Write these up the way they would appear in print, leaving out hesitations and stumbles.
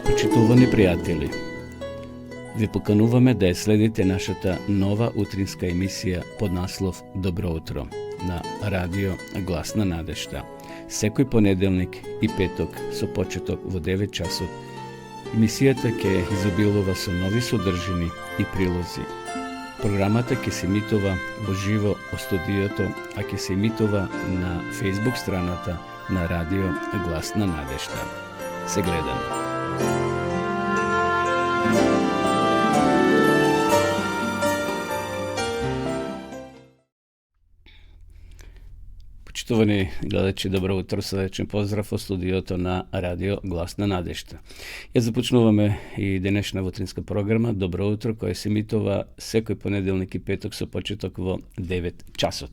Почитувани пријатели, ви покануваме да ја следите нашата нова утринска емисија под наслов Добро утро на радио Глас на надежта. Секој понеделник и петок со почеток во 9 часот. Емисијата ќе изобилува со нови содржини и прилози. Програмата ќе се емитува во живо во студиото, а ќе се емитува на Facebook страната на радио Глас на надежта. Се гледаме. Почитувани гледачи, добро утро, срдечен поздрав од студиото на радио Глас на надежта. Ја започнуваме и денешна утринска програма Добро утро, која се емитува секој понеделник и петок со почеток во 9 часот.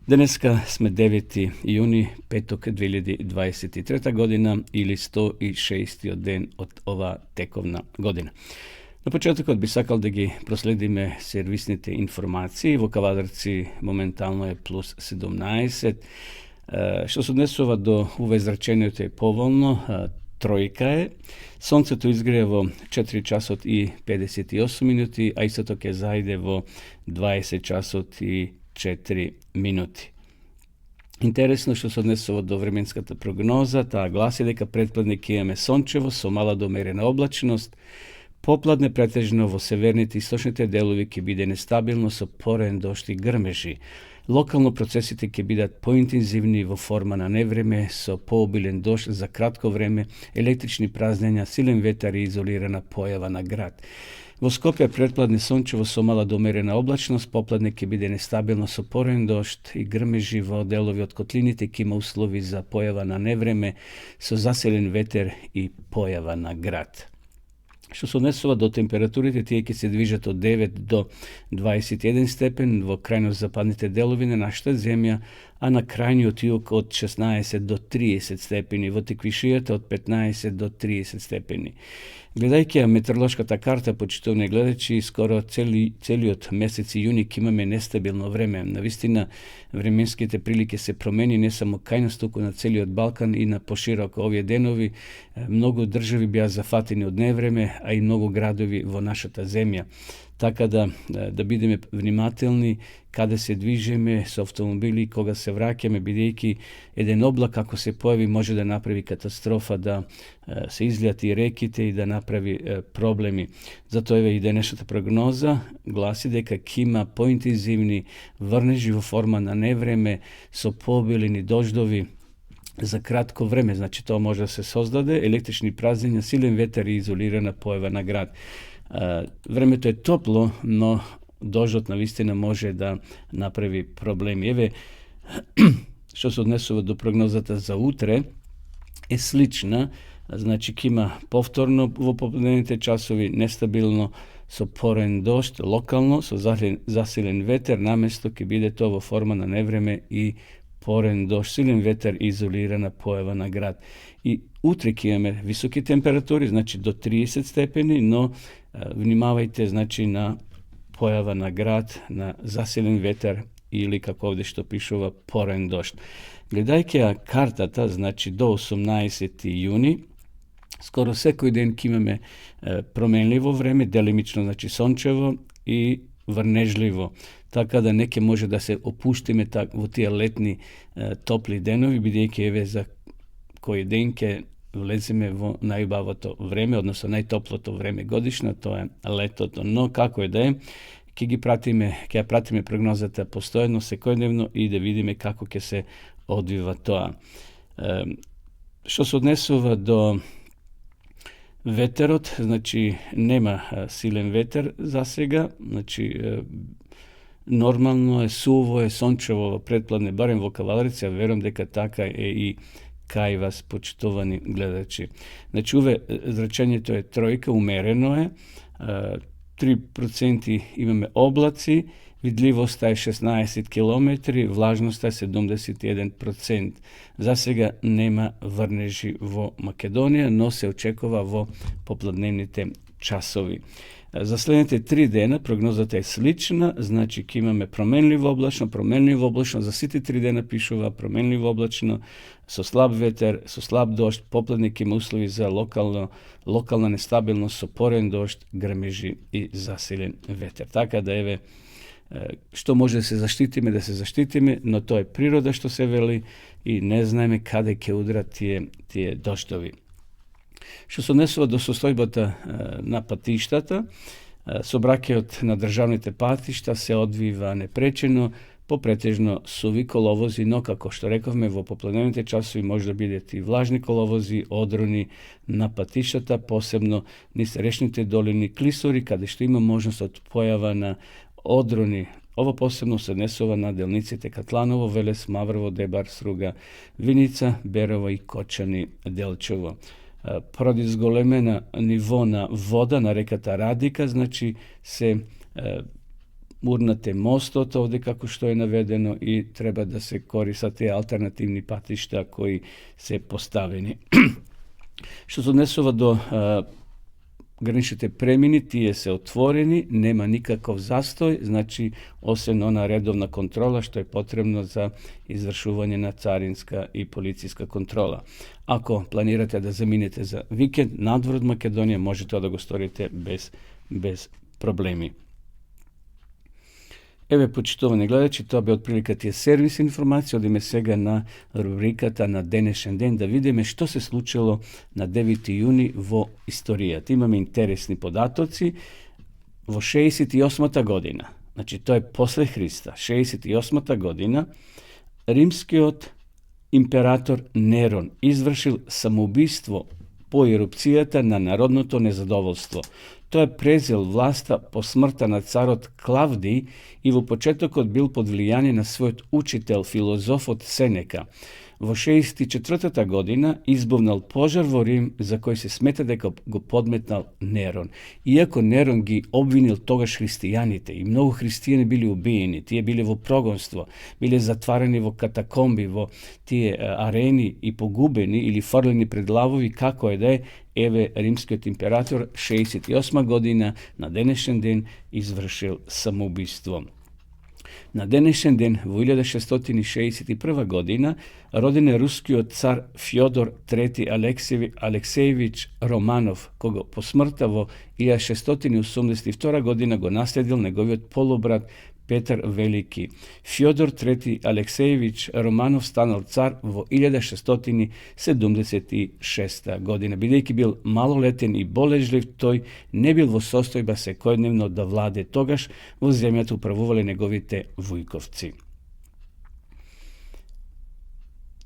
Денеска сме 9 јуни, петок 2023 година или 106 ден од ова тековна година. На почетокот би сакал да ги проследиме сервисните информации. Во Кавадарци моментално е плюс 17. Што се однесува до ова изречението е поволно, тројка е. Сонцето изгрева во 4 часот и 58 минути, а истото ќе зајде во 20 часот и 4 минути. Интересно што се однесува до временската прогноза, таа гласи дека претпладне ќе имаме сончево со мала до умерена облачност. Попладне претежно во северните и источните делови ќе биде нестабилно со порен дожд и грмежи. Локално процесите ќе бидат поинтензивни во форма на невреме со пообилен дожд за кратко време, електрични празнења, силен ветар и изолирана појава на град. Во Скопје претпладне сончево со мала до умерена облачност, попладне ќе биде нестабилно со порен дожд и грмежи. Во делови од котлините ќе има услови за појава на невреме со засилен ветер и појава на град. Што се однесува до температурите, тие ќе се движат од 9 до 21 степен во крајно западните делови на нашата земја, а на крајниот југ од 16 до 30 степени, во теквишијата од 15 до 30 степени. Гледајќи ја метеоролошката карта, почитувани гледачи, скоро целиот месец јуни ќе имаме нестабилно време. Навистина, временските прилики се промени не само кај нас, туку на целиот Балкан и на пошироко. Овие денови многу држави беа зафатени од невреме, а и многу градови во нашата земја. Така да бидеме внимателни каде се движиме со автомобили, кога се враќаме, бидејќи еден облак ако се појави може да направи катастрофа, да се излијат и реките и да направи проблеми. Затоа еве и денешната прогноза гласи дека ќе има поинтензивни врнежи во форма на невреме со пообилени дождови за кратко време. Значи тоа може да се создаде електрични празнења, силен ветер и изолирана појава на град. Времето е топло, но дождот навистина може да направи проблеми. Еве, што се однесува до прогнозата за утре, е слична. Значи, ќе има повторно во попладневните часови нестабилно со порен дожд, локално со засилен ветер, наместо ќе биде тоа во форма на невреме и порен дожд, силен ветер и изолирана појава на град. И утре ќе имаме високи температури, значи до 30 степени, но внимавајте, значи, на појава на град, на засилен ветер или, како овде што пишува, порен дожд. Гледајќи ја картата, значи до 18 јуни, скоро секој ден ќе имаме променливо време, делимично, значи сончево и врнежливо. Така да не ќе може да се опуштиме во тие летни топли денови, бидејќи еве за кој ден ќе влеземе во најубавото време, односно најтоплото време годишно, тоа е летото. Но како е да е, ќе ја пратиме прогнозата постојано, секојдневно и да видиме како ќе се одвива тоа. Што се однесува до ветерот, значи нема силен ветер за сега, значи нормално е, суво е, сончево во претпладне, барем во Кавадарци, верувам дека така е и кај вас, почитувани гледачи. Значи, уве зрачењето е тројка, умерено е, 3% имаме облаци, видливоста е 16 км, влажноста е 71%. За сега нема врнежи во Македонија, но се очекува во попладневните časovi. За следните 3 дена прогнозата е слична, значи ќе имаме променливо облачно, за сите 3 дена пишува променливо облачно, со слаб ветер, со слаб дожд, попладне ќе има услови за локална нестабилност, со порен дожд, грмежи и засилен ветер. Така да еве, што може да се заштитиме, но тоа е природа што се вели и не знаеме каде ќе удрат тие доштови. Што се однесува до состојбата на патиштата, сообраќајот на државните патишта се одвива непречено по претежно суви коловози, но како што рековме во попладневните часови може да бидат и влажни коловози, одрони на патиштата, посебно низ речните долини, клисури, каде што има можност од појава на одрони. Ова посебно се однесува на делниците Катланово, Велес, Маврово, Дебар, Сруга, Виница, Берово и Кочани, Делчево. Поради зголемена ниво на вода на реката Радика, значи се урнате мостот овде како што е наведено и треба да се користат тие алтернативни патишта кои се поставени. Што се однесува до граничните премини, тие се отворени, нема никаков застој, значи освен она редовна контрола што е потребно за извршување на царинска и полициска контрола. Ако планирате да заминете за викенд надвор од Македонија, можете да го сторите без проблеми. Еве, почитувани гледачи, тоа бе отприлика тие сервис информација. Одиме сега на рубриката на денешен ден да видиме што се случило на 9 јуни во историјата. Имаме интересни податоци. Во 68-та година, значи тоа е после Христа, 68-та година, римскиот император Нерон извршил самоубиство по ерупцијата на народното незадоволство. Тој презел власта по смртта на царот Клавдиј и во почетокот бил под влијание на својот учител, филозофот Сенека. Во 64-та година избувнал пожар во Рим за кој се смета дека го подметнал Нерон. Иако Нерон ги обвинил тогаш христијаните и многу христијани били убиени, тие били во прогонство, били затварени во катакомби, во тие арени и погубени или фрлени пред лавови, како е да е, еве римскиот император 68 година на денешен ден извршил самоубиство. На денешен ден, во 1661 година, роден е рускиот цар Фјодор III Алексеевич Романов, кого по смртта во 1682 година го наследил неговиот полубрат Петар Велики. Фјодор III Алексеевич Романов станал цар во 1676 година. Бидејќи бил малолетен и болежлив, тој не бил во состојба секојдневно да владе. Тогаш во земјата управувале неговите вујковци.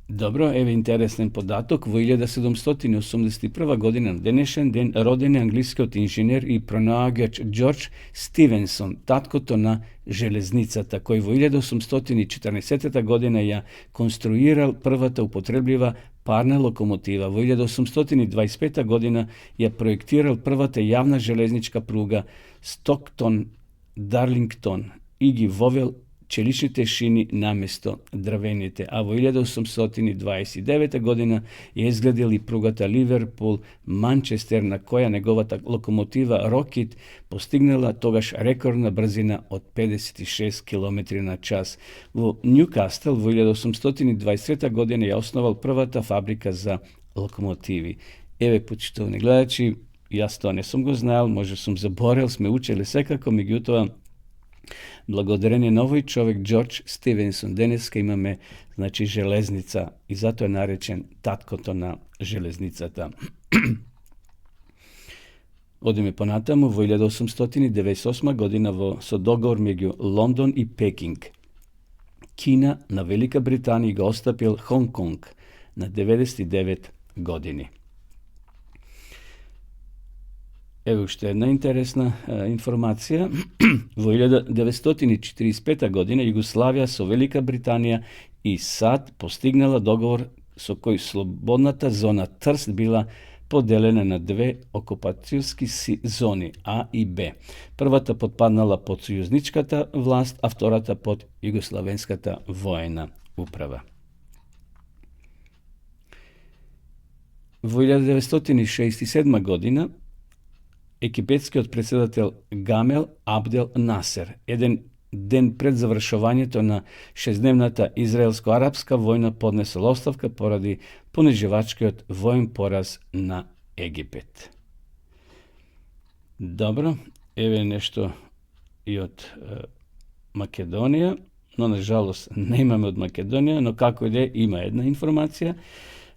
Добро, еве интересен податок. Во 1781 година на денешен ден роден е англискиот инженер и пронаоѓач Џорџ Стивенсон, таткото на железницата, кој во 1814 година ја конструирал првата употреблива парна локомотива. Во 1825 година ја проектирал првата јавна железничка пруга Стоктон-Дарлингтон и ги вовел челичните шини наместо дрвените, а во 1829 година ја изградил и пругата Ливерпул-Манчестер, на која неговата локомотива Рокит постигнала тогаш рекордна брзина од 56 км на час. Во Њукастел во 1823 година ја основал првата фабрика за локомотиви. Еве, почитувани гледачи, јас тоа не сум го знаел, може сум заборел, сме учели секако, меѓутоа благодарение на овој човек Џорџ Стивенсон денеска имаме, значи, железница и затоа е наречен таткото на железницата. Одиме понатаму. Во 1898 година со договор меѓу Лондон и Пекинг, Кина на Велика Британија го остапил Хонг Конг на 99 години. Ево уште една интересна информација. Во 1945 година Југославија со Велика Британија и САД постигнала договор со кој слободната зона Трст била поделена на две окупацијски зони А и Б. Првата подпаднала под сојузничката власт, а втората под Југославенската воена управа. Во 1967 година египетскиот председател Гамел Абдел Насер, еден ден пред завршувањето на 6-дневната израелско-арапска војна поднесол оставка поради пониживачкиот воен пораз на Египет. Добро, еве нешто и од Македонија, но на жалост не имаме од Македонија, но како и да е, има една информација.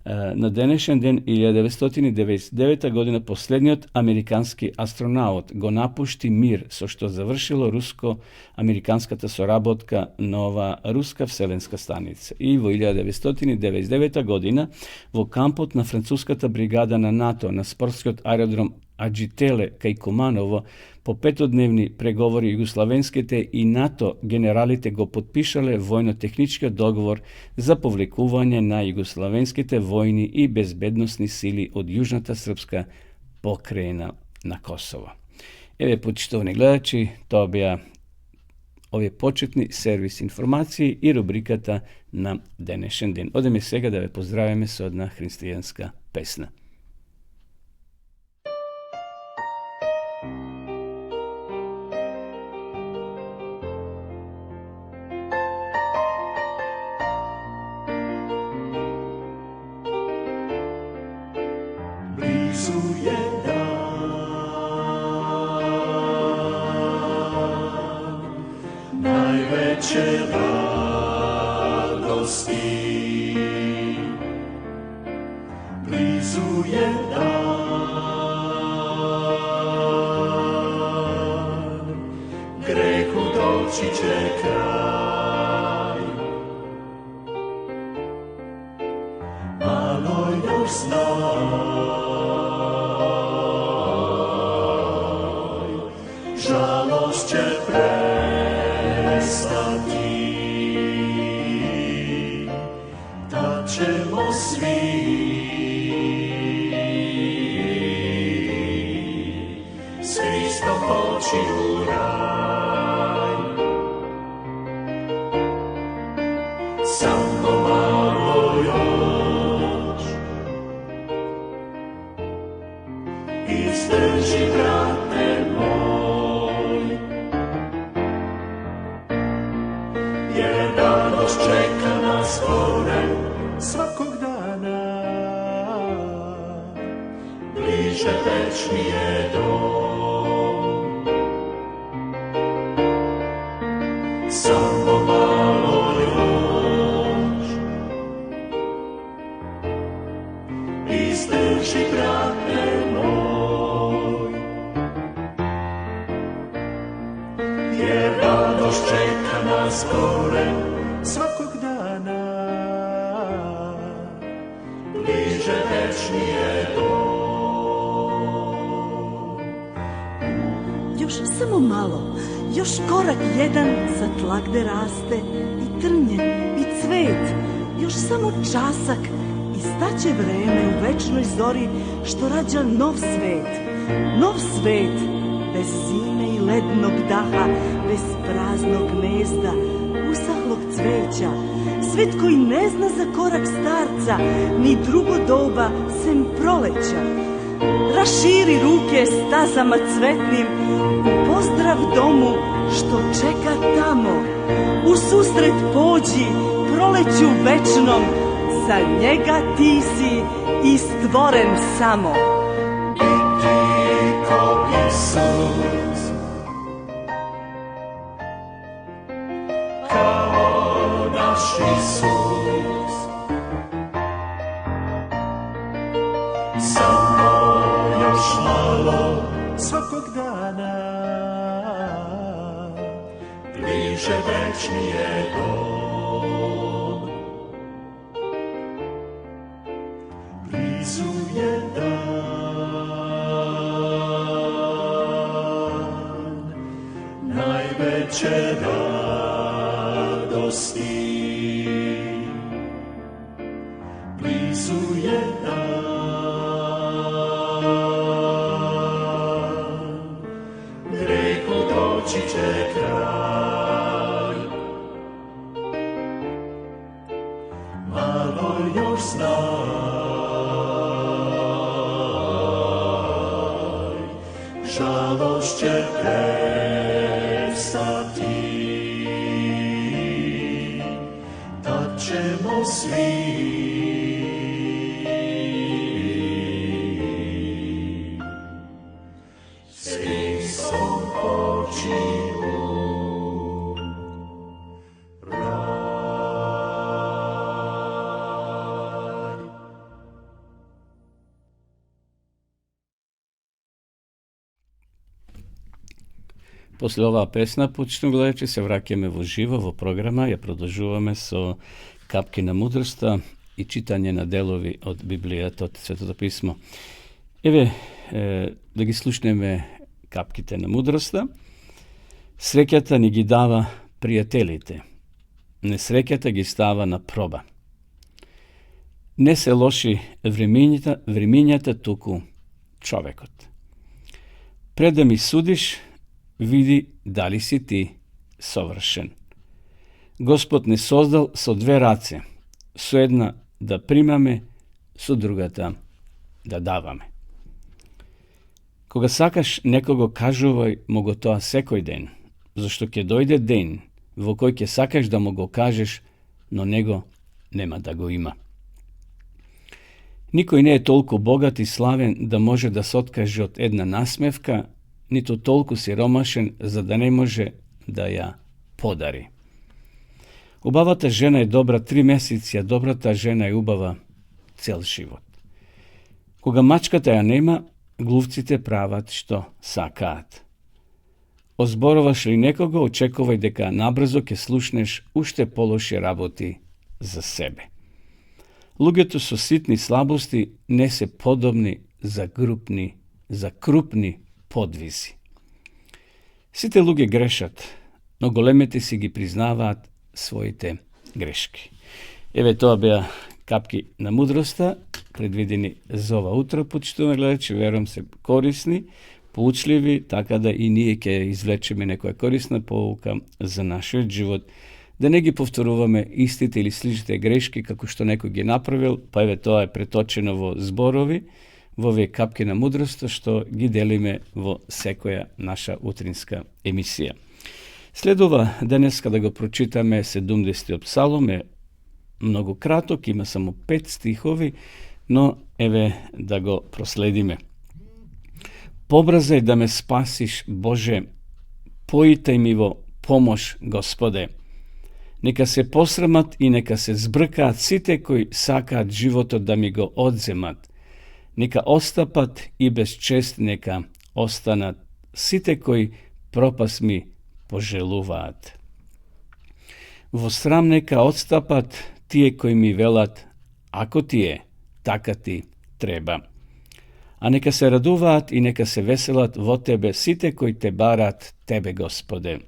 На денешен ден 1999 година последниот американски астронаут го напушти мир, со што завршило руско-американската соработка на ова руска вселенска станица. И во 1999 година во кампот на француската бригада на НАТО на спортскиот аеродром Аџителе кај Куманово, по 5-дневни преговори југославенските и НАТО генералите го подпишале војно-техничкиот договор за повлекување на југославенските војни и безбедносни сили од јужната српска покрајина на Косово. Еве, почитувани гледачи, тоа беа овие почетни сервис информации и рубриката на денешен ден. Одеме сега да ве поздравиме со една христијанска песна. Još samo malo, još korak jedan za tlak gde raste i trnje i cvet, još samo časak i staće vreme u večnoj zori što rađa nov svet, bez zime i lednog daha, bez praznog gnezda, usahlog cveća, svet koji ne zna za korak starca, ni drugo doba sem proleća. Raširi ruke stazama cvetnim, u pozdrav domu što čeka tamo. U susret pođi proleću večnom, za njega ti si i stvoren samo. I ti ko Isus, kao naš Isus, samo još malo svakog dana, bliže večni je dom. Blizu je dan najveće radosti. Blizu je dan, grehu doći će kraj. Malo još znaj, žalosť će prestati. Tad ćemo svi s Kristom poći u raj. После оваа песна, почитно гледачи, се враќаме во живо во програма, ја продолжуваме со капки на мудроста и читање на делови од Библијата, од Светото писмо. Еве, да ги слушнеме капките на мудроста. Среќата ни ги дава пријателите, несреќата ги става на проба. Не се лоши времињата, туку човекот. Пред да ми судиш, види дали си ти совршен. Господ не создал со две раце, со една да примаме, со другата да даваме. Кога сакаш некого кажувај му го тоа секој ден, зашто ќе дојде ден во кој ќе сакаш да му го кажеш, но него нема да го има. Никој не е толку богат и славен да може да се откаже од една насмевка, ниту толку сиромашен за да не може да ја подари. Убавата жена е добра 3 месеци, а добрата жена е убава цел живот. Кога мачката ја нема, глувците прават што сакаат. Озборуваш ли некого, очекувај дека набрзо ќе слушнеш уште полоши работи за себе. Луѓето со ситни слабости не се подобни за крупни подвизи. Сите луѓе грешат, но големите си ги признаваат своите грешки. Еве тоа беа капки на мудроста, предвидени за ова утро, почитуваме гледачи, верувам се корисни, поучливи, така да и ние ќе извлечеме некоја корисна поука за нашиот живот, да не ги повторуваме истите или сличните грешки како што некој ги направил, па еве тоа е преточено во зборови, во овие капки на мудроста што ги делиме во секоја наша утринска емисија. Следува денеска да го прочитаме 70-тиот псалом, е многу краток, има само 5 стихови, но еве да го проследиме. Побрзај да ме спасиш, Боже, поитај ми во помош, Господе. Нека се посрамат и нека се збркаат сите кои сакаат животот да ми го одземат. Нека остапат и без чест нека останат сите кои пропас ми пожелуваат. Во срам нека отстапат тие кои ми велат, ако ти е, така ти треба. А нека се радуваат и нека се веселат во тебе сите кои те бараат тебе, Господе.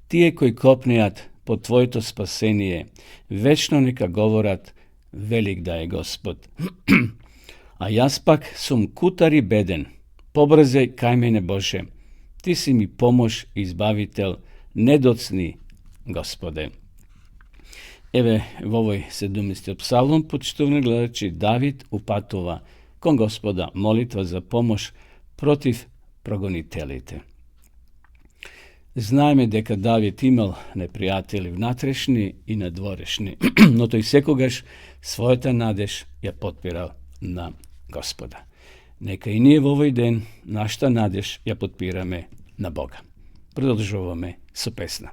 Тие кои копнеат по твоето спасение, вечно нека говорат, велик да е Господ. А јас пак сум кутар и беден. Побрзај кај мене, Боже. Ти си ми помош, избавител, не доцни, Господе. Еве, во овој 70 псалом, почитувани гледачи, Давид упатува кон Господа молитва за помош против прогонителите. Знаеме дека Давид имал непријатели внатрешни и надворешни, но тој секогаш својата надеж ја потпирал на Господа. Нека и ние во овој ден нашата надеж ја потпираме на Бога. Продолжуваме со песна.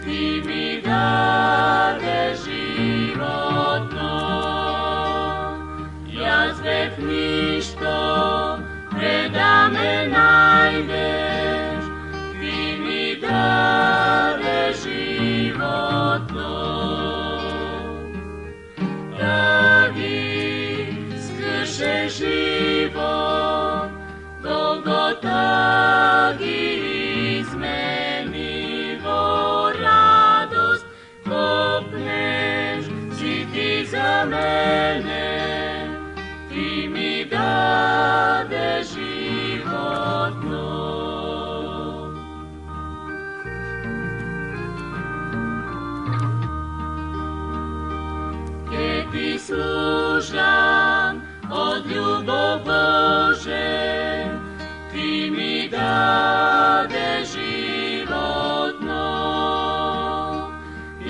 Ti mi dade životno, ja zbog ništo ne da me najdeš. Ti mi dade životno, dragi skrše život, Golgota gi izmeni vo radost, kopneš si ti za mene, služam od ljubov Bože, ti mi dade životno.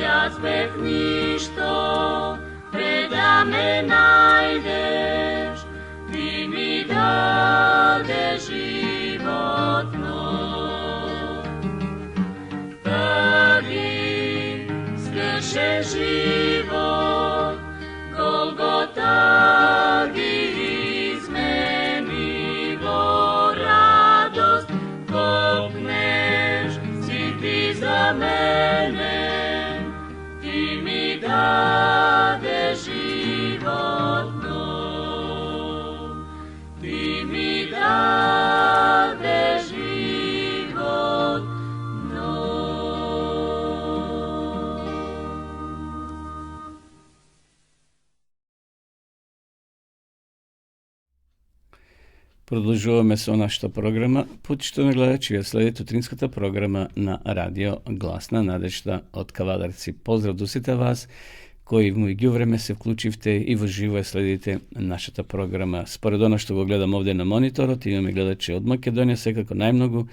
Ja zbeh ništo preda me najdeš, ti mi dade životno. Prvi skrše život, Golgota bi izmenilo radost, kopneš si ti za mene, ti mi dade životno, ti mi dade životno. Продолжуваме со нашата програма. Почитувани гледачи, ја следите утринската програма на радио Гласна надежда од Кавадарци. Поздрав до сите вас кои во меѓувреме се вклучивте и во живо ја следите нашата програма. Според она што го гледам овде на мониторот, имаме гледачи од Македонија, секако најмногу,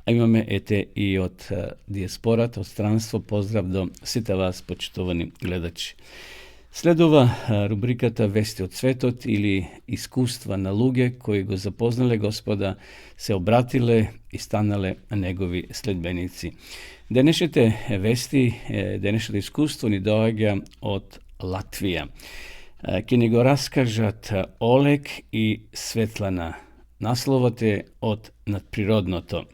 а имаме ете и од диаспората, од странство. Поздрав до сите вас, почитувани гледачи. Следува рубриката Вести од светот или искуства на луѓе кои го запознале Господа, се обратиле и станале негови следбеници. Денешните вести, денешното искуство ни доаѓа од Латвија. Ќе ни го раскажат Олег и Светлана. Насловот е од надприродното.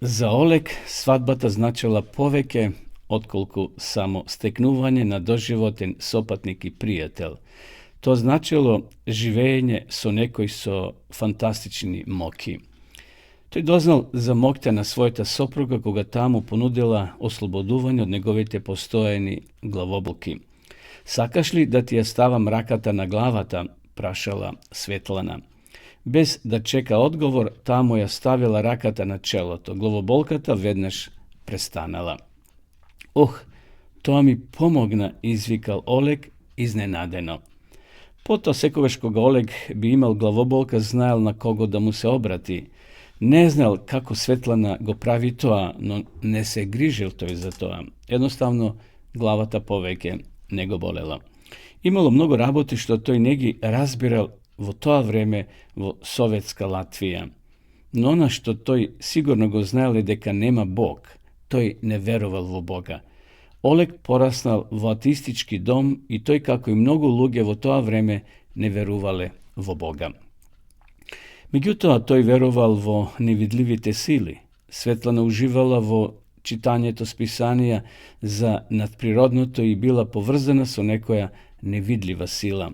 За Олег свадбата значела повеќе отколку само стекнување на доживотен сопатник и пријател. Тоа значило живење со некој со фантастични моки. Тој дознал за мокта на својата сопруга кога таа му понудила ослободување од неговите постојани главоболки. Сакаш ли да ти ја ставам раката на главата? Прашала Светлана. Без да чека одговор, таа му ја ставила раката на челото. Главоболката веднаш престанала. Ох, тоа ми помогна, извикал Олег изненадено. Потоа секогаш кога Олег би имал главоболка, знаел на кого да му се обрати. Не знал како Светлана го прави тоа, но не се грижил тој за тоа. Едноставно, главата повеќе не го болела. Имало многу работи што тој не ги разбирал во тоа време во советска Латвија. Но она што тој сигурно го знаел е дека нема Бог. Тој не верувал во Бога. Олег пораснал во атеистички дом и тој, како и многу луѓе во тоа време, не верувале во Бога. Меѓутоа, тој верувал во невидливите сили. Светлана уживала во читањето списанија за надприродното и била поврзана со некоја невидлива сила.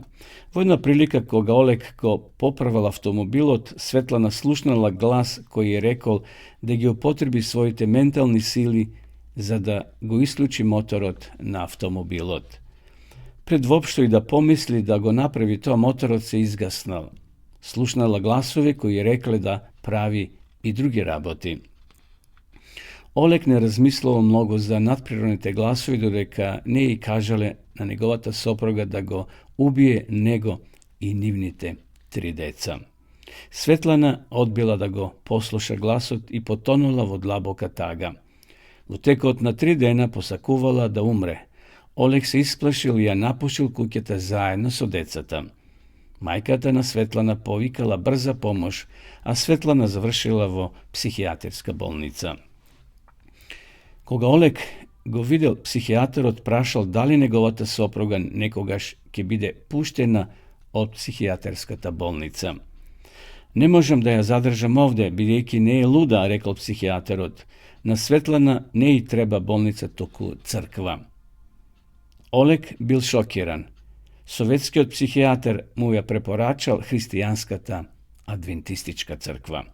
Во една прилика, кога Олег го поправал автомобилот, Светлана слушнала глас кој е рекол да ги употреби своите ментални сили за да го исклучи моторот на автомобилот. Пред воопшто и да помисли да го направи тоа, моторот се изгаснал. Слушнала гласови кои рекле да прави и други работи. Олег не размислувал многу за надприродните гласови, додека не и кажале на неговата сопруга да го убие него и нивните 3 деца. Светлана одбила да го послуша гласот и потонула во длабока тага. Во текот на 3 дена посакувала да умре. Олег се исплашил и ја напушил куќата заедно со децата. Мајката на Светлана повикала брза помош, а Светлана завршила во психијатерска болница. Кога Олег го видел психијатерот, прашал дали неговата сопруга некогаш ќе биде пуштена од психијатерската болница. Не можам да ја задржам овде, бидејќи не е луда, рекол психијатерот. На Светлана не и треба болница, току црква. Олег бил шокиран. Советскиот психијатер му ја препорачал христијанската адвентистичка црква.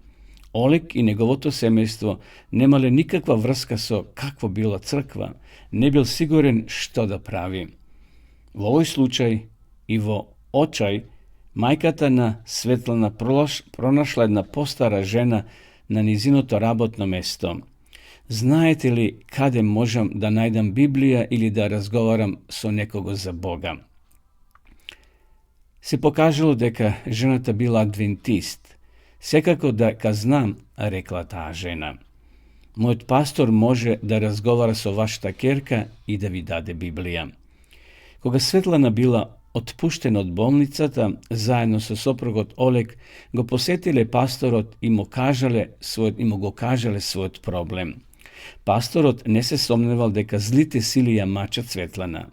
Олег и неговото семејство немале никаква врска со какво била црква, не бил сигурен што да прави. Во овој случај и во очај, мајката на Светлана пронашла една постара жена на низиното работно место. Знаете ли каде можам да најдам Библија или да разговарам со некого за Бога? се покажало дека жената била адвентист. Секако дека знам, рекла таа жена, мојот пастор може да разговара со вашата керка и да ви даде Библија. Кога Светлана била отпуштена од болницата, заедно со сопругот Олег го посетиле пасторот и му го кажале својот проблем. Пасторот не се сомневал дека злите сили ја мачат Светлана.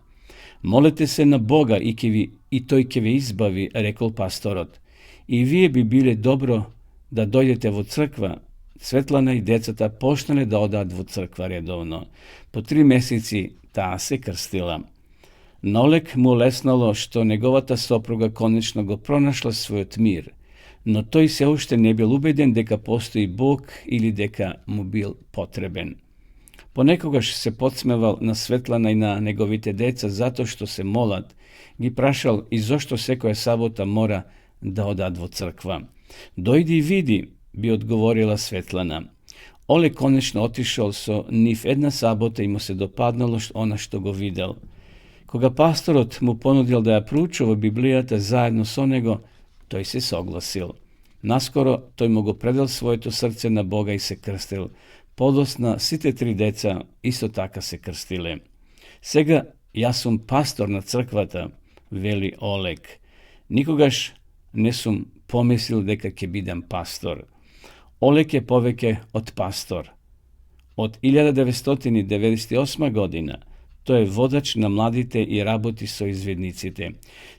Молете се на Бога и тој ќе ве избави, рекол пасторот. И вие би биле добро да дојдете во црква. Светлана и децата почнале да одат во црква редовно. По 3 месеци таа се крстила. На Олег му леснало што неговата сопруга конечно го пронашла својот мир, но тој се уште не бил убеден дека постои Бог или дека му бил потребен. Понекогаш се подсмевал на Светлана и на неговите деца затоа што се молат, ги прашал и зошто секоја сабота мора да одат во црква. Дојди и види, би одговорила Светлана. Олег конечно отишол со нив една сабота и му се допаднало она што го видел. Кога пасторот му понудил да ја проучува Библијата заедно со него, тој се согласил. Наскоро тој му го предал своето срце на Бога и се крстил. Подосна сите 3 деца исто така се крстиле. Сега јас сум пастор на црквата, вели Олег. Никогаш не сум помислил дека ќе бидам пастор. Олег е повеќе од пастор. Од 1998 година тој е водач на младите и работи со изведниците.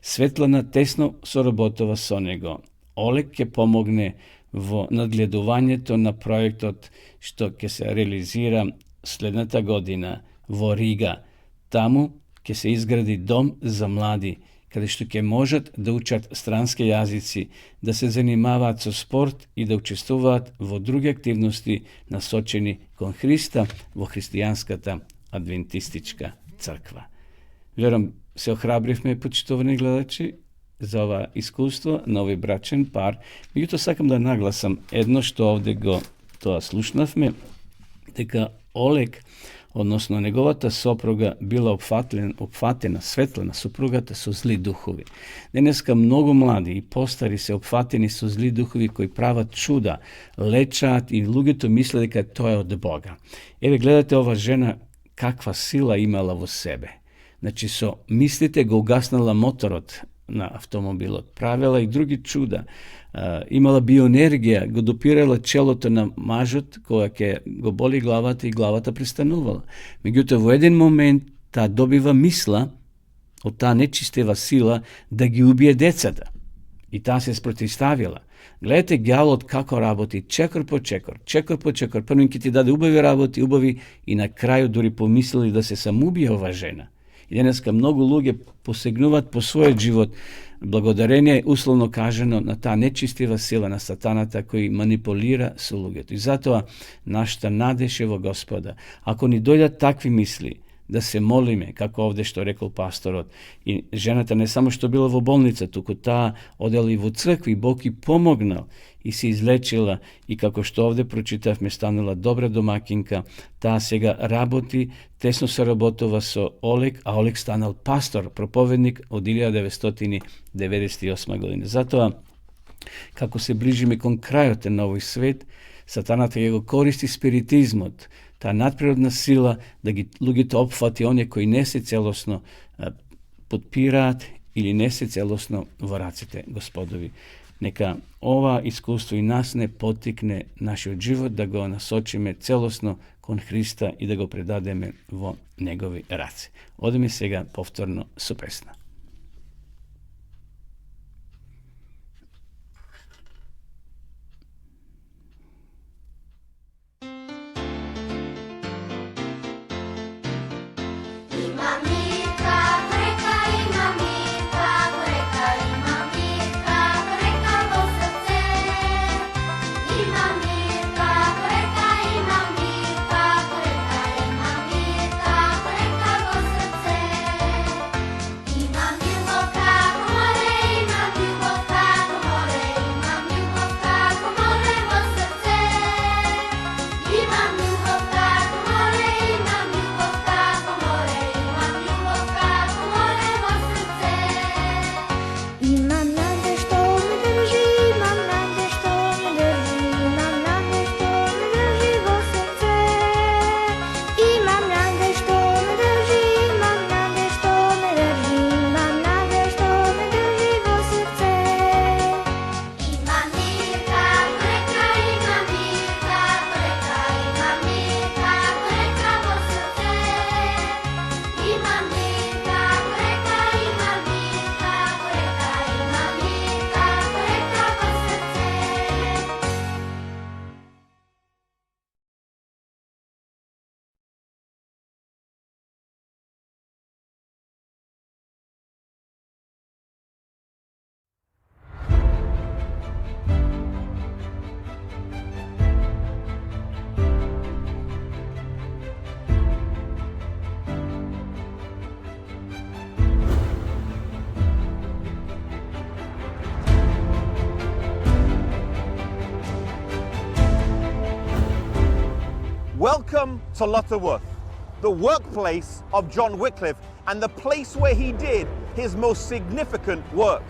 Светлана тесно соработува со него. Олег ќе помогне во надгледувањето на проектот што ќе се реализира следната година во Рига. Таму ќе се изгради дом за млади, каде што ќе можат да учат странски јазици, да се занимаваат со спорт и да учествуваат во други активности насочени кон Христа во христијанската адвентистичка црква. Верам, се охрабривме, почитувани гледачи, за ова искуство на овој брачен пар. Меѓутоа сакам да нагласам едно што овде го тоа слушнавме, дека Олег, односно неговата сопруга, била опфатена, Светлана, сопругата, со зли духови. Денеска многу млади и постари се опфатени со зли духови кои прават чуда, лечаат и луѓето мисле дека тоа е од Бога. Еве гледате ова жена каква сила имала во себе. Значи со мислите го угаснала моторот на автомобилот, правила и други чуда, имала биоенергија, го допирала челото на мажот кога ќе го боли главата и главата престанувала. Меѓутоа во еден момент таа добива мисла од таа нечистева сила да ги убие децата. И таа се спротивставила. Гледате ѓаволот како работи, чекор по чекор. Прво ќе ти даде убави работи, и на крају дури помислили да се самоубие ова жена. И денеска многу луѓе посегнуваат по својот живот, благодарение, условно кажано, на таа нечистива сила на сатаната кој манипулира со луѓето. И затоа нашата надеж е во Господа. Ако ни дојдат такви мисли, да се молиме, како овде што рекол пасторот. И жената не само што била во болница, туку таа одела и во црква и Бог и помогнал и се излечила, и како што овде прочитавме, станала добра домакинка. Таа сега работи, тесно се работува со Олег, а Олег станал пастор, проповедник од 1998 година. Затоа, како се ближиме кон крајот на овој свет, сатаната ја го користи спиритизмот, таа надприродна сила да ги луѓето опфати оние кои не се целосно подпираат или не се целосно во раците Господови. Нека ова искуство и нас не потикне нашиот живот да го насочиме целосно кон Христа и да го предадеме во Негови раце. Одеме сега повторно со песна. Ima Welcome to Lutterworth, the workplace of John Wycliffe and the place where he did his most significant work.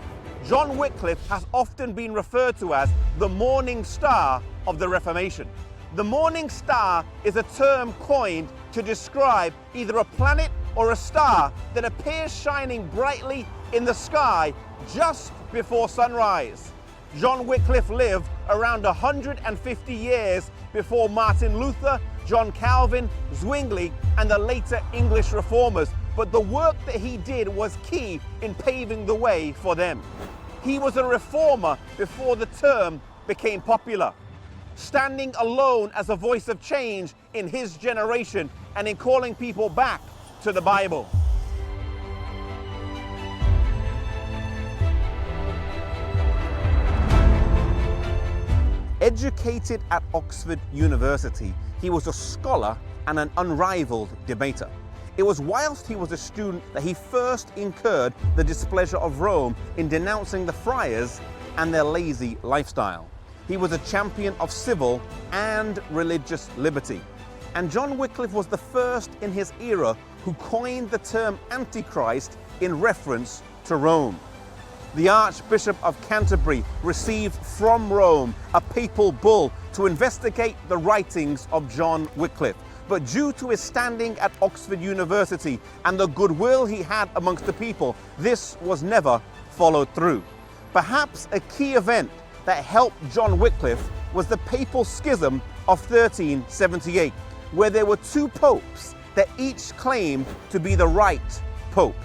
John Wycliffe has often been referred to as the morning star of the Reformation. The morning star is a term coined to describe either a planet or a star that appears shining brightly in the sky just before sunrise. John Wycliffe lived around 150 years before Martin Luther, John Calvin, Zwingli, and the later English reformers, but the work that he did was key in paving the way for them. He was a reformer before the term became popular, standing alone as a voice of change in his generation and in calling people back to the Bible. Educated at Oxford University, he was a scholar and an unrivaled debater. It was whilst he was a student that he first incurred the displeasure of Rome in denouncing the friars and their lazy lifestyle. He was a champion of civil and religious liberty. And John Wycliffe was the first in his era who coined the term Antichrist in reference to Rome. The Archbishop of Canterbury received from Rome a papal bull to investigate the writings of John Wycliffe. But due to his standing at Oxford University and the goodwill he had amongst the people, this was never followed through. Perhaps a key event that helped John Wycliffe was the papal schism of 1378, where there were two popes that each claimed to be the right pope.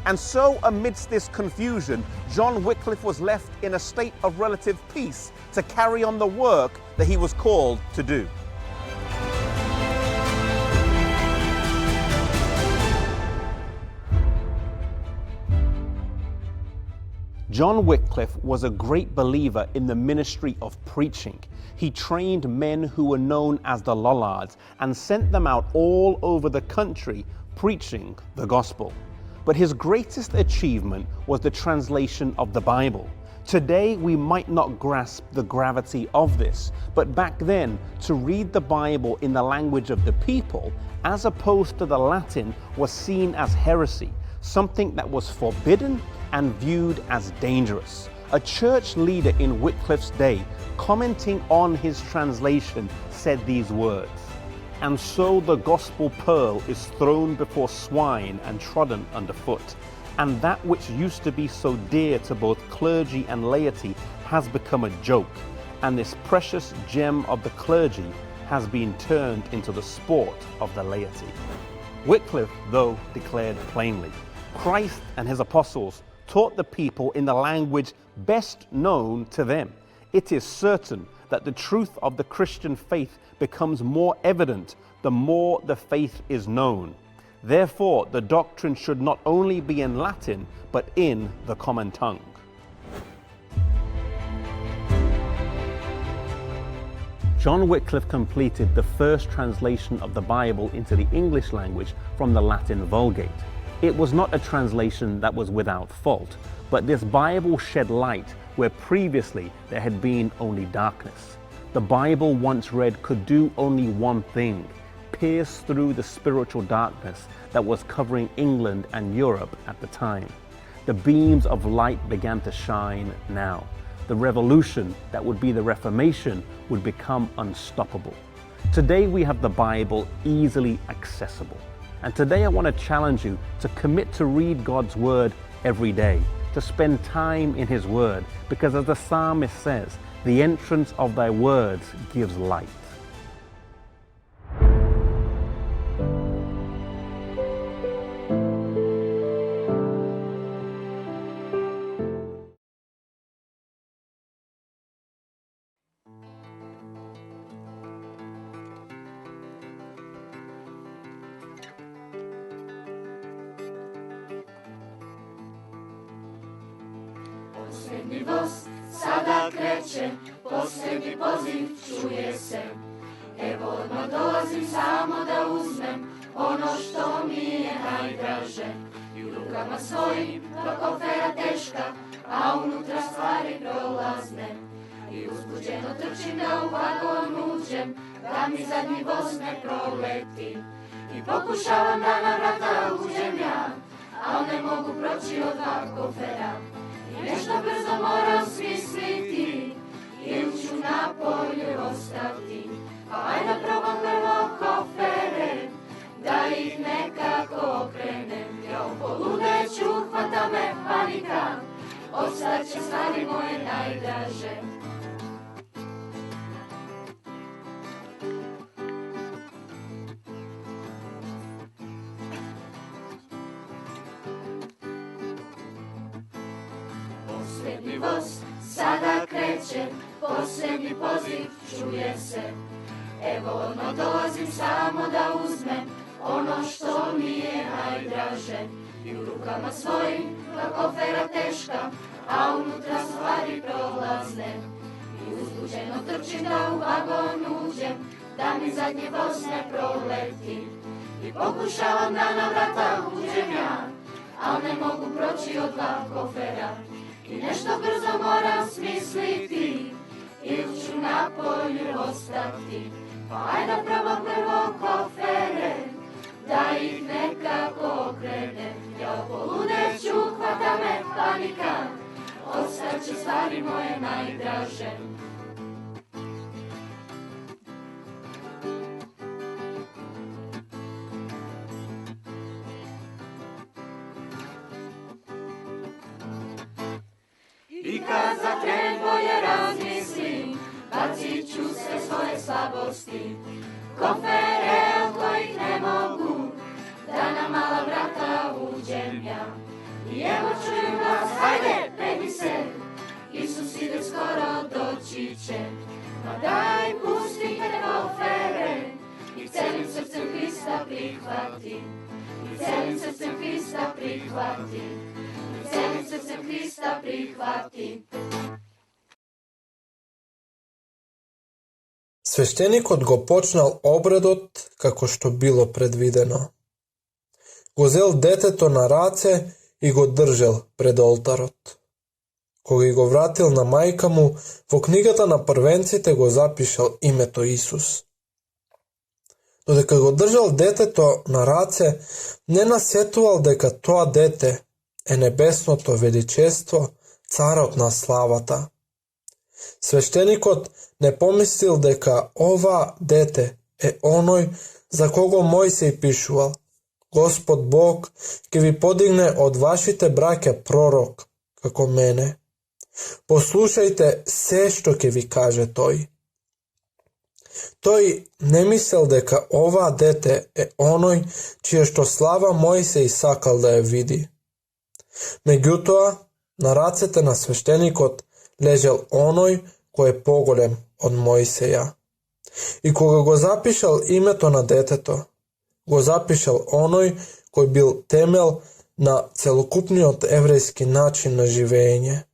And so amidst this confusion, John Wycliffe was left in a state of relative peace to carry on the work that he was called to do. John Wycliffe was a great believer in the ministry of preaching. He trained men who were known as the Lollards and sent them out all over the country preaching the gospel. But his greatest achievement was the translation of the Bible. Today, we might not grasp the gravity of this, but back then, to read the Bible in the language of the people, as opposed to the Latin, was seen as heresy, something that was forbidden and viewed as dangerous. A church leader in Wycliffe's day, commenting on his translation, said these words, "And so the gospel pearl is thrown before swine and trodden underfoot, and that which used to be so dear to both clergy and laity has become a joke, and this precious gem of the clergy has been turned into the sport of the laity." Wycliffe, though, declared plainly, Christ and his apostles taught the people in the language best known to them. It is certain that the truth of the Christian faith becomes more evident the more the faith is known. Therefore, the doctrine should not only be in Latin, but in the common tongue. John Wycliffe completed the first translation of the Bible into the English language from the Latin Vulgate. It was not a translation that was without fault, but this Bible shed light where previously there had been only darkness. The Bible once read could do only one thing: pierce through the spiritual darkness that was covering England and Europe at the time. The beams of light began to shine now. The revolution that would be the Reformation would become unstoppable. Today we have the Bible easily accessible. And today I want to challenge you to commit to read God's Word every day, to spend time in His Word, because as the psalmist says, the entrance of thy words gives light. Posljednji voz sada kreće, posljednji poziv čuje se. Evo odmah dolazim samo da uzmem ono što mi je najdraže. I u rukama svojim dva kofera teška, a unutra stvari prolazne. I uzbuđeno trčim da u vagon uđem, da mi zadnji voz ne proleti. I pokušavam da na vrata uđem ja, al ne mogu proći od dva kofera. I nešto brzo moram smisliti, ili ću na polju ostati. Pa ajde probam prvo kofere, da ih nekako okrenem. Ja u poludeću, hvata me panika, ostaće stvari moje najdraže. Posljednji voz sada kreće, posljednji poziv čuje se. Evo odmah dolazim samo da uzmem ono što mi je najdraže. I u rukama svojim dva kofera teška, a unutra stvari prolazne. I uzbuđeno trčim da u vagon uđem, da mi zadnji voz ne proleti. I pokušavam da na vrata uđem ja, al ne mogu proći od dva kofera. I nešto brzo moram smisliti, ili ću na polju ostati. Pa ajde probam prvo kofere, da ih nekako okrenem. Ja u poludeću, hvata me panika, ostaće stvari moje najdraže. I kad za tren bolje razmislim, bacit ću sve svoje slabosti. Kofere od kojih ne mogu, da na mala vrata uđem ja. I evo čujem glas, hajde, pedi se, Isus ide skoro, doći će. Ma daj, pusti te kofere, i celim srcem Hrista prihvati. I celim srcem Hrista prihvati. I celim srcem Hrista prihvati. Свештеникот го почнал обредот како што било предвидено. Го зел детето на раце и го држел пред олтарот. Кога го вратил на мајка му, во книгата на првенците го запишал името Исус. Додека го држал детето на раце, не насетувал дека тоа дете е небесното величество, царот на славата. Свештеникот не помислил дека ова дете е оној за кого Мојсей пишувал: Господ Бог ќе ви подигне од вашите браќа пророк, како мене. Послушајте се што ќе ви каже тој. Тој не мислел дека ова дете е оној чија што слава Мојсей сакал да ја види. Меѓутоа, на рацете на свештеникот лежел оној кој е поголем од Мојсеја. И кога го запишал името на детето, го запишал оној кој бил темел на целокупниот еврејски начин на живење.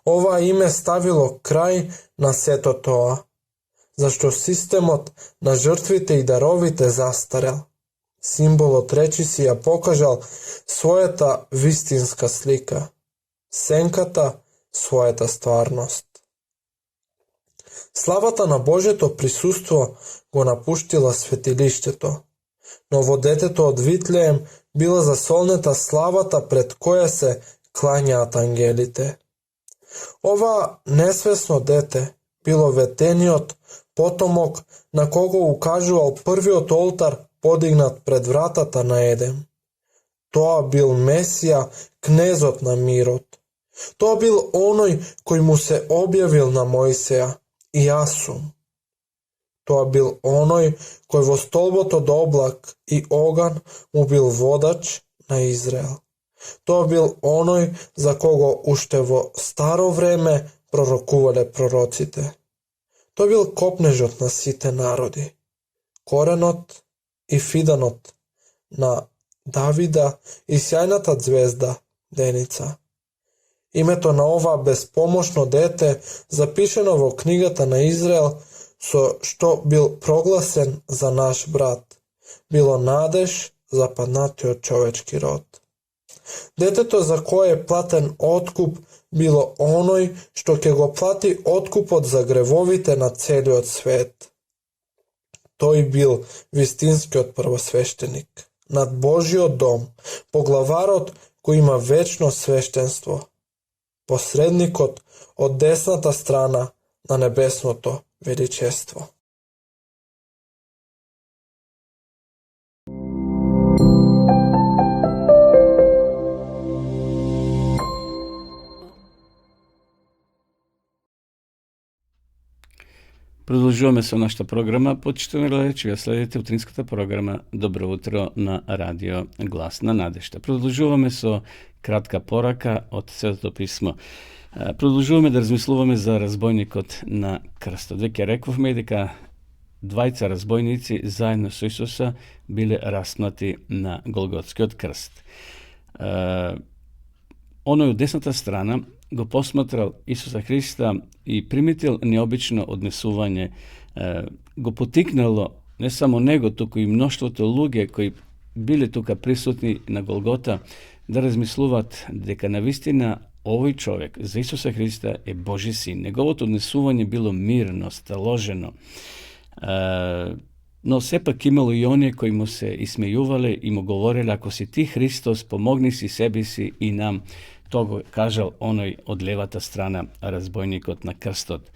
Ова име ставило крај на сето тоа, зашто системот на жртвите и даровите застарел. Символот речиси ја покажал својата вистинска слика, сенката својата стварност. Славата на Божето присуство го напуштила светилиштето, но во детето од Витлеем била засолнета славата пред која се клањаат ангелите. Ова несвесно дете било ветениот потомок на кого укажувал првиот олтар подигнат пред вратата на Едем. Тоа бил Месија, кнезот на мирот. Тоа бил оној кој му се објавил на Мојсеја и Јасум. Тоа бил оној кој во столбот од облак и оган му бил водач на Израел. Тоа бил оној за кого уште во старо време пророкувале пророците. Тоа бил копнежот на сите народи, коренот и фиданот на Давида и сјајната звезда Деница. Името на ова безпомошно дете запишено во книгата на Израел, со што бил прогласен за наш брат, било надеж за паднатиот човечки род. Детето за кое е платен откуп било оној што ќе го плати откупот за гревовите на целиот свет. Тој бил вистинскиот првосвещеник над Божиот дом, поглаварот кој има вечно свештенство, посредникот од десната страна на небесното величество. Продолжуваме со нашата програма. Почитувани гледачи, ја следите утринската програма Добро утро на радио Глас на надежта. Продолжуваме со кратка порака од Светото писмо. Продолжуваме да размислуваме за разбойникот на крстот. Веќе рековме дека двајца разбойници заедно со Исуса биле распнати на Голготскиот крст. Оној од десната страна го посматрал Исуса Христа и приметил необично однесување, го потикнало не само него, туку и мноштвото луѓе кои биле тука присутни на Голгота да размислуваат дека навистина овој човек за Исуса Христа е Божи син. Неговото однесување било мирно, сталожено. Но сепак имало и оние кои му се исмејувале и му говореле: ако си ти Христос, помогни си себе си и нам. Тоа го кажал оној од левата страна, разбойникот на крстот.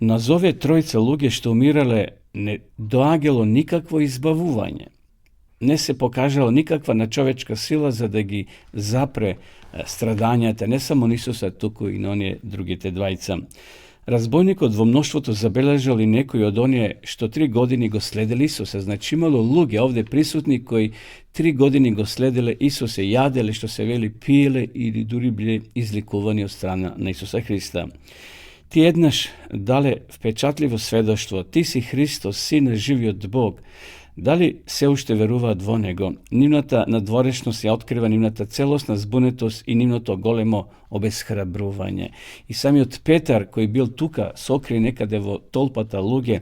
Но за овие тројца луѓе што умирале не доаѓало никакво избавување. Не се покажала никаква начовечка сила за да ги запре страдањата, не само на Исуса, туку и на оние другите двајца. Разбойникот во мноштвото забележал и некои од оние што 3 години го следеле Исуса. Значи имало луѓе овде присутни кои 3 години го следеле Исуса, јаделе, што се вели, пиеле или дури биле изликувани од страна на Исуса Христа. Ти еднаш дале впечатливо сведоштво: ти си Христос, син на живиот Бог. Дали се уште веруваат во него? Нивната надворешност ја открива нивната целосна збунетост и нивното големо обесхрабрување. И самиот Петар, кој бил тука, сокри некаде во толпата луѓе,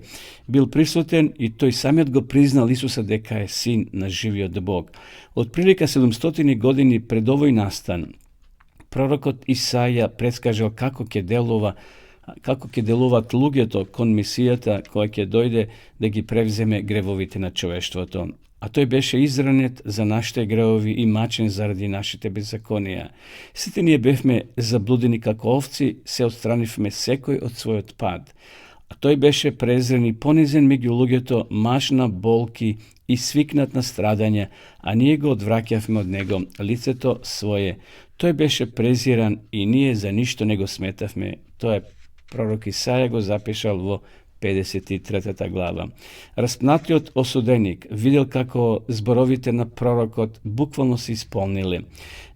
бил присутен и тој самиот го признал Исуса дека е син на живиот Бог. Од прилика 700 години пред овој настан, пророкот Исаја предскажал како ќе делуваат луѓето кон Месијата кој ќе дојде да ги превземе гревовите на човештвото. А тој беше изранет за нашите гревови и мачен заради нашите беззаконија. Сите ние бевме заблудени како овци, се отстранивме секој од својот пат. А тој беше презрен и понизен меѓу луѓето, маж на болки и свикнат на страдање, а ние го одвраќавме од него лицето свое. Тој беше презиран и ние за ништо не го сметавме. Тоа е пророк Исаја го запишал во 53 глава. Распнатиот осуденик видел како зборовите на пророкот буквално се исполниле.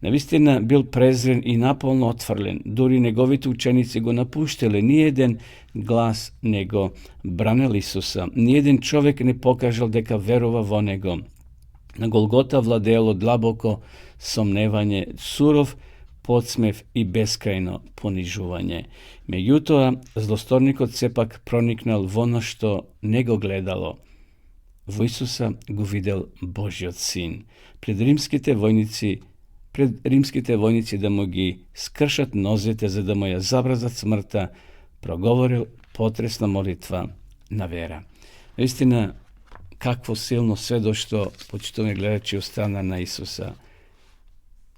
Навистина бил презрен и наполно отфрлен. Дури неговите ученици го напуштеле. Ни еден глас не го бранел Исуса. Ни еден човек не покажал дека верува во него. На Голгота владеело длабоко сомневање, суров подсмев и бескрајно понижување. Меѓутоа, злосторникот сепак проникнал во оно што не го гледало. Во Исуса го видел Божиот син. Пред римските војници да му ги скршат нозете за да му ја забразат смртта, проговорил потресна молитва на вера. Наистина, какво силно сведоштво, почитувани гледачи, од страна на Исуса.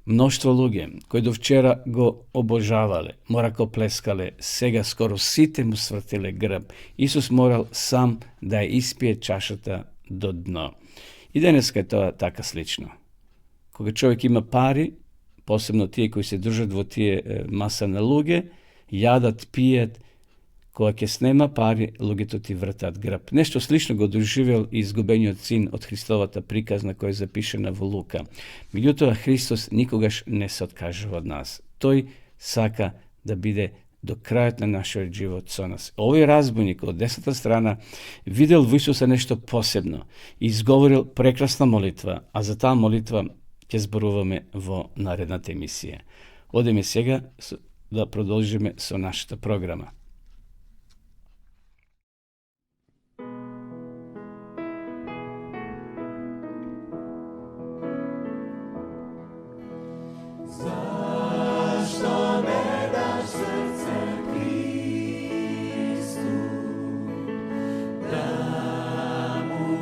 Мноштво луѓе кои до вчера го обожавале, морако плескале, сега скоро сите му свртиле грб. Исус морал сам да ја испие чашата до дно. И денеска е тоа така слично. Кога човек има пари, посебно тие кои се дружат во тие маса на луѓе, јадат, пијат, кога ќе снема пари, луѓето ти вртат грб. Нешто слично го доживел и изгубениот син од Христовата приказна која е запишена во Лука. Меѓутоа, Христос никогаш не се откажува од нас. Тој сака да биде до крајот на нашиот живот со нас. Овој разбойник од десната страна видел во Исуса нешто посебно и изговорил прекрасна молитва, а за таа молитва ќе зборуваме во наредната емисија. Одеме сега да продолжиме со нашата програма. Da mu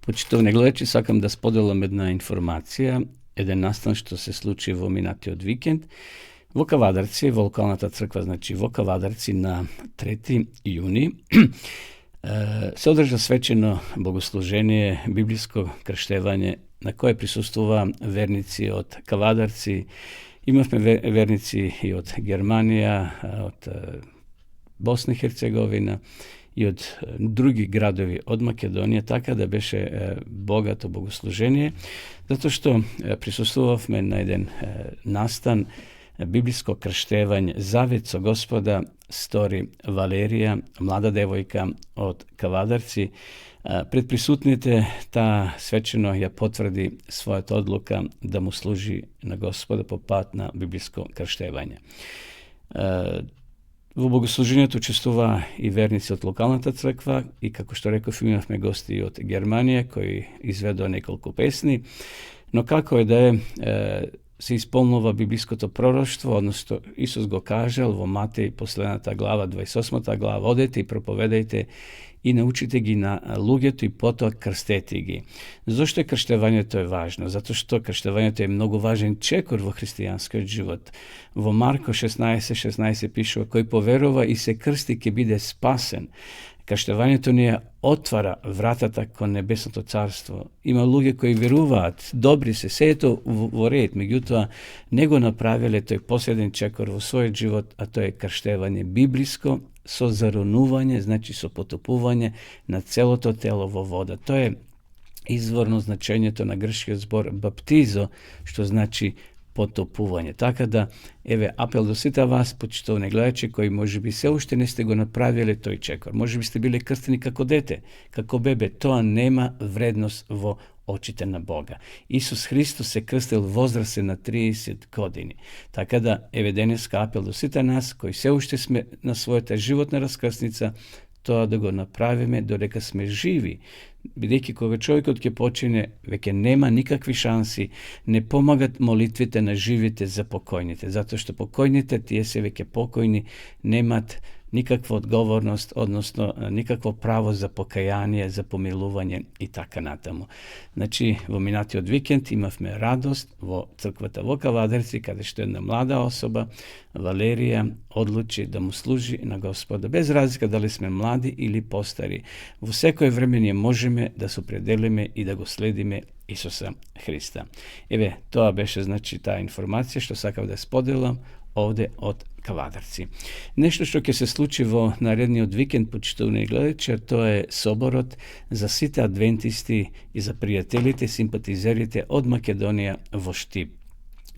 Почитувани гледачи, сакам да споделам една информација, еден настан што се случи во минатиот викенд. Во Кавадарци, во локалната црква, значи во Кавадарци на 3 јуни, се одржа свечено богослужение, библиско крштевање, на кое присуствува верници од Кавадарци. Имавме верници и од Германија, од Босна и Херцеговина и од други градови од Македонија, така да беше богато богослужение, затоа што присуствувавме на еден настан библиско крштевање, завет со Господа стори Валерија, млада девојка од Кавадарци. Пред присутните таа свечено ја потврди својата одлука да му служи на Господа по пат на библиско крштевање. Во богослужението учествува и верници од локалната црква и, како што реков, имавме гости од Германија кои изведоа неколку песни, но како е да е, се исполнува библиското пророштво, односно Исус го кажал во Матеј последната глава, 28 глава, одете и проповедајте и научите ги на луѓето и потоа крстете ги. Зошто крштевањето е важно? Затоа што крштевањето е многу важен чекор во христијанскиот живот. Во Марко 16:16 пишува: кој поверува и се крсти ќе биде спасен. Крштевањето ни отвара вратата кон небесното царство. Има луѓе кои веруваат, добри се, се ето во ред, меѓутоа не го направиле тој последен чекор во својот живот, а тоа е крштевање библиско, со заронување, значи со потопување на целото тело во вода. Тоа е изворно значењето на грчкиот збор баптизо, што значи потопување. Така да, еве, апел до сите вас, почитувани гледачи, кои можеби се уште не сте го направиле тој чекор. Можеби сте биле крстени како дете, како бебе. Тоа нема вредност во очите на Бога. Исус Христос се крстил возрасен на 30 години. Така да, еве денеска апел до сите нас, кои се уште сме на својата животна раскрсница, тоа да го направиме додека сме живи, бидејќи кога човекот ќе почине, веќе нема никакви шанси, не помагат молитвите на живите за покојните, затоа што покојните, тие се веќе покојни, немат никаква одговорност, односно никакво право за покаяние, за помилување и така натаму. Значи, во минатиот викенд имавме радост во црквата во Кавадарци, каде што една млада особа, Валерија, одлучи да му служи на Господа, без разлика дали сме млади или постари. Во секој време ние можеме да се определиме и да го следиме Исуса Христа. Еве, тоа беше, значи, таа информација што сакав да споделам овде од Кавадарци. Нешто што ќе се случи во наредниот викенд, почитувани гледачи, тоа е соборот за сите адвентисти и за пријателите, симпатизерите од Македонија во Штип,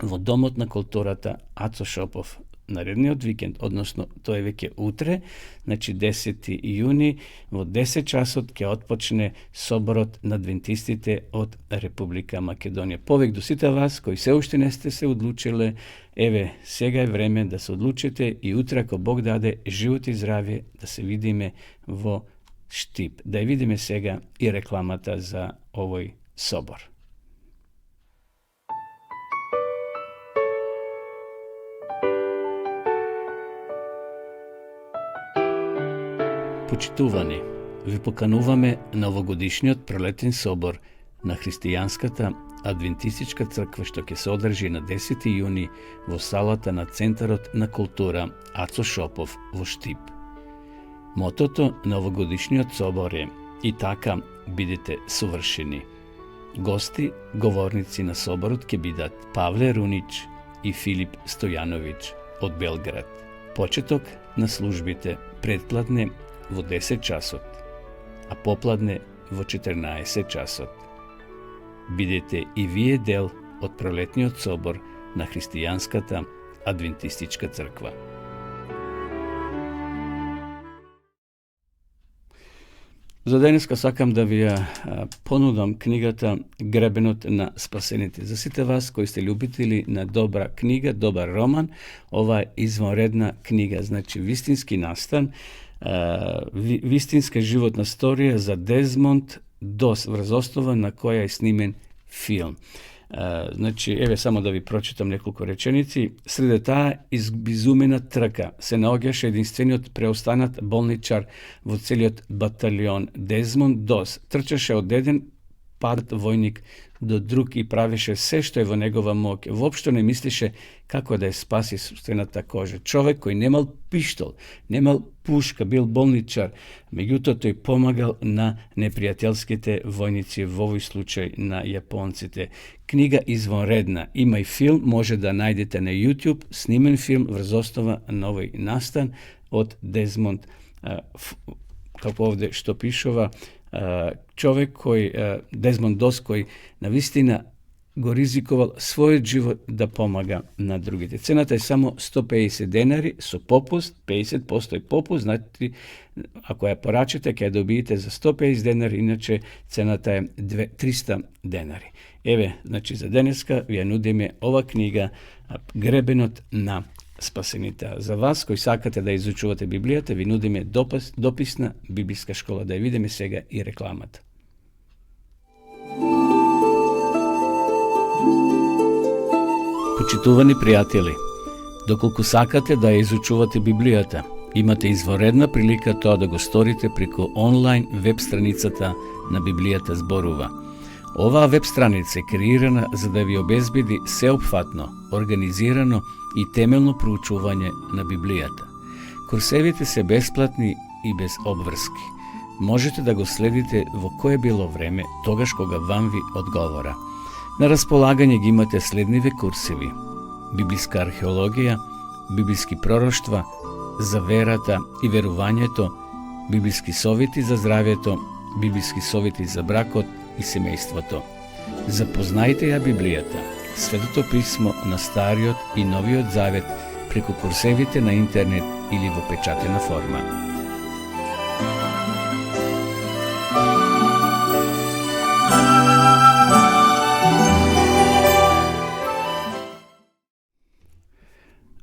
во Домот на културата Ацо Шопов. Наредниот викенд, односно тоа е веќе утре, значи 10 јуни, во 10 часот ќе отпочне соборот на адвентистите од Република Македонија. Повеќе до сите вас кои се уште не сте се одлучиле, еве, сега е време да се одлучите и утре, ако Бог даде живот и здравје, да се видиме во Штип. Да ја видиме сега и рекламата за овој собор. Почитувани, ви покануваме на овогодишниот пролетен собор на Христијанската адвентистичка црква што ќе се одржи на 10 јуни во салата на Центарот на култура Ацо Шопов во Штип. Мотото на овогодишниот собор е "И така бидете совршени". Гости, говорници на соборот ќе бидат Павле Рунич и Филип Стојановиќ од Белград. Почеток на службите предпладне во 10 часот, а попладне во 14 часот. Бидете и вие дел од пролетниот собор на Христијанската адвентистичка црква. За денеска сакам да ви ја понудам книгата Гребенот на спасените. За сите вас кои сте љубители на добра книга, добар роман, ова е извонредна книга, значи вистински настан, вистинска животна сторија за Дезмонд Дос, врз основа на која е снимен филм. Значи, еве само да ви прочитам неколку реченици. Среде таа избизумена трка се наоѓаше единствениот преостанат болничар во целиот баталион. Дезмонд Дос трчаше од еден пат војник до друг и правеше се што е во негова моќ. Воопшто не мислише како да ја спаси собствената кожа. Човек кој немал пиштол, немал пушка, бил болничар, меѓутоа тој помагал на непријателските војници, во овој случај на јапонците. Книга извонредна. Има и филм, може да најдете на YouTube, снимен филм врз основа на овој настан од Дезмонд, како овде што пишува, човек кој, Дезмонд Дос, кој навистина го ризикувал својот живот да помага на другите. Цената е само 150 денари со попуст, 50% попуст, значи ако ја порачите ќе ја добиете за 150 денари, иначе цената е 300 денари. Еве, значи за денеска ви ја нудиме ова книга Гребенот на спасените. За вас кои сакате да изучувате Библијата, ви нудиме дописна библиска школа. Да ја видиме сега и рекламата. Почитувани пријатели, доколку сакате да ја изучувате Библијата, имате изворедна прилика тоа да го сторите преку онлайн веб страницата на Библијата зборува. Оваа веб страница е креирана за да ви обезбеди сеопфатно, организирано и темелно проучување на Библијата. Курсевите се бесплатни и без обврски. Можете да го следите во кое било време, тогаш кога вам ви одговора. На располагање ги имате следниве курсеви: библиска археологија, библиски пророштва, за верата и верувањето, библиски совети за здравјето, библиски совети за бракот и семејството. Запознајте ја Библијата, Светото писмо на Стариот и Новиот Завет преку курсевите на интернет или во печатена форма.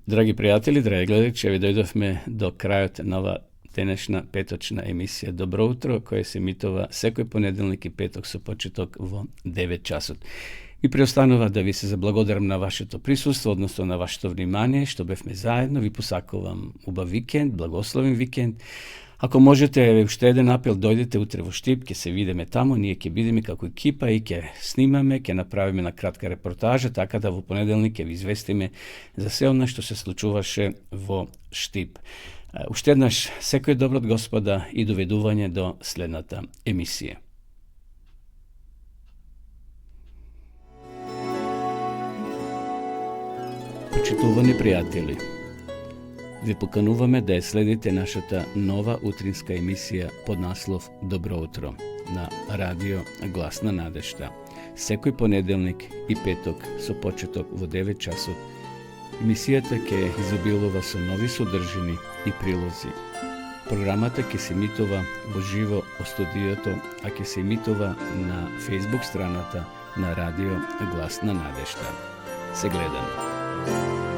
Драги пријатели, драги гледачи, ви дојдовме до крајот на ова денешна петочна емисија Добро утро, која се емитува секој понеделник и петок со почеток во 9 часот. И преостанува да ви се заблагодарам на вашето присуство, односно на вашето внимание, што бевме заедно. Ви посакувам убав викенд, благословен викенд. Ако можете, уште еден апел, дојдете утре во Штип, ќе се видиме таму, ние ќе бидеме како екипа и ќе снимаме, ќе направиме на кратка репортажа, така да во понеделник ќе ви известиме за се она што се случуваше во Штип. Уште еднаш, секој добро од Господа и доведување до следната емисија. Почитувани пријатели, ви покануваме да ја следите нашата нова утринска емисија под наслов Добро утро на Радио Гласна надежта. Секој понеделник и петок со почеток во 9 часот. Емисијата ќе изобилува со нови содржини и прилози. Програмата ќе се емитува во живо во студиото, а ќе се емитува на Facebook страната на Радио Гласна надежта. Се гледаме.